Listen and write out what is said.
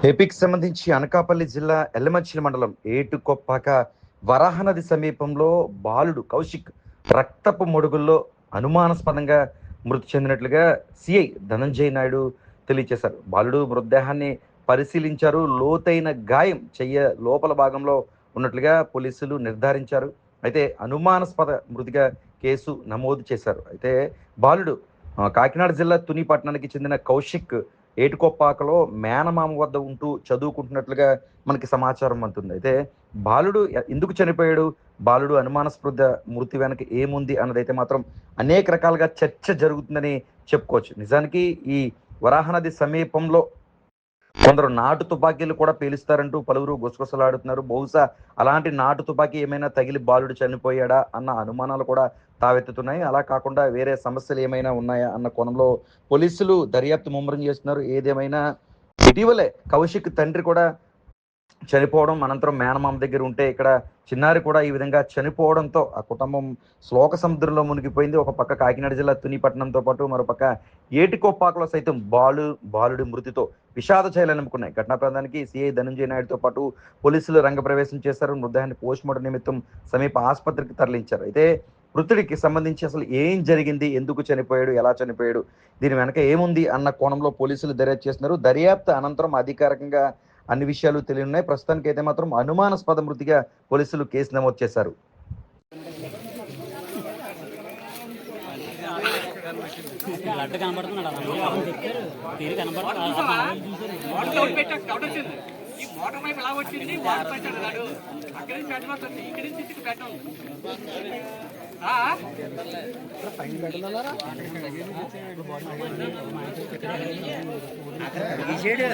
ఏపీకి సంబంధించి అనకాపల్లి జిల్లా ఎల్లమంచిలి మండలం ఏటుకొప్పాక వరాహనది సమీపంలో బాలుడు కౌశిక్ రక్తపు మడుగుల్లో అనుమానాస్పదంగా మృతి చెందినట్లుగా సిఐ ధనంజయ్ నాయుడు తెలియజేశారు. బాలుడు మృతదేహాన్ని పరిశీలించారు. లోతైన గాయం చెయ్య లోపల భాగంలో ఉన్నట్లుగా పోలీసులు నిర్ధారించారు. అయితే అనుమానాస్పద మృతిగా కేసు నమోదు చేశారు. అయితే బాలుడు కాకినాడ జిల్లా తుని పట్టణానికి చెందిన కౌశిక్ ఏటుకొప్పాకలో మేనమామ వద్ద ఉంటూ చదువుకుంటున్నట్లుగా మనకి సమాచారం అందుతుంది. అయితే బాలుడు ఎందుకు చనిపోయాడు, బాలుడు అనుమానాస్పద మృతి వెనక ఏముంది అన్నదైతే మాత్రం అనేక రకాలుగా చర్చ జరుగుతుందని చెప్పుకోవచ్చు. నిజానికి ఈ వరాహనది సమీపంలో కొందరు నాటు తుపాకీలు కూడా పేలుస్తారంటూ పలువురు గుసగుసలాడుతున్నారు. బహుశా అలాంటి నాటు తుపాకీ ఏమైనా తగిలి బాలుడు చనిపోయాడా అన్న అనుమానాలు కూడా తావెత్తుతున్నాయి. అలా కాకుండా వేరే సమస్యలు ఏమైనా ఉన్నాయా అన్న కోణంలో పోలీసులు దర్యాప్తు ముమ్మరం చేస్తున్నారు. ఏదేమైనా ఇటీవలే కౌశిక్ తండ్రి కూడా చనిపోవడం, అనంతరం మేనమామ దగ్గర ఉంటే ఇక్కడ చిన్నారి కూడా ఈ విధంగా చనిపోవడంతో ఆ కుటుంబం శ్లోక సముద్రంలో మునిగిపోయింది. ఒక పక్క కాకినాడ జిల్లా తుని పట్టణంతో పాటు మరోపక్క ఏటికొప్పాకలో సైతం బాలుడి మృతితో విషాద ఛాయలు నింపుకున్నాయి. ఘటనా ప్రాంతానికి సిఐ ధనంజయ నాయుడుతో పాటు పోలీసులు రంగప్రవేశం చేశారు. మృతదేహాన్ని పోస్ట్మార్టం నిమిత్తం సమీప ఆసుపత్రికి తరలించారు. అయితే మృతుడికి సంబంధించి అసలు ఏం జరిగింది, ఎందుకు చనిపోయాడు, ఎలా చనిపోయాడు, దీని వెనక ఏముంది అన్న కోణంలో పోలీసులు దర్యాప్తు చేస్తున్నారు. దర్యాప్తు అనంతరం అధికారికంగా అన్ని విషయాలు తెలియనున్నాయి. ప్రస్తుతానికి అయితే మాత్రం అనుమానాస్పద మృతిగా పోలీసులు కేసు నమోదు చేశారు.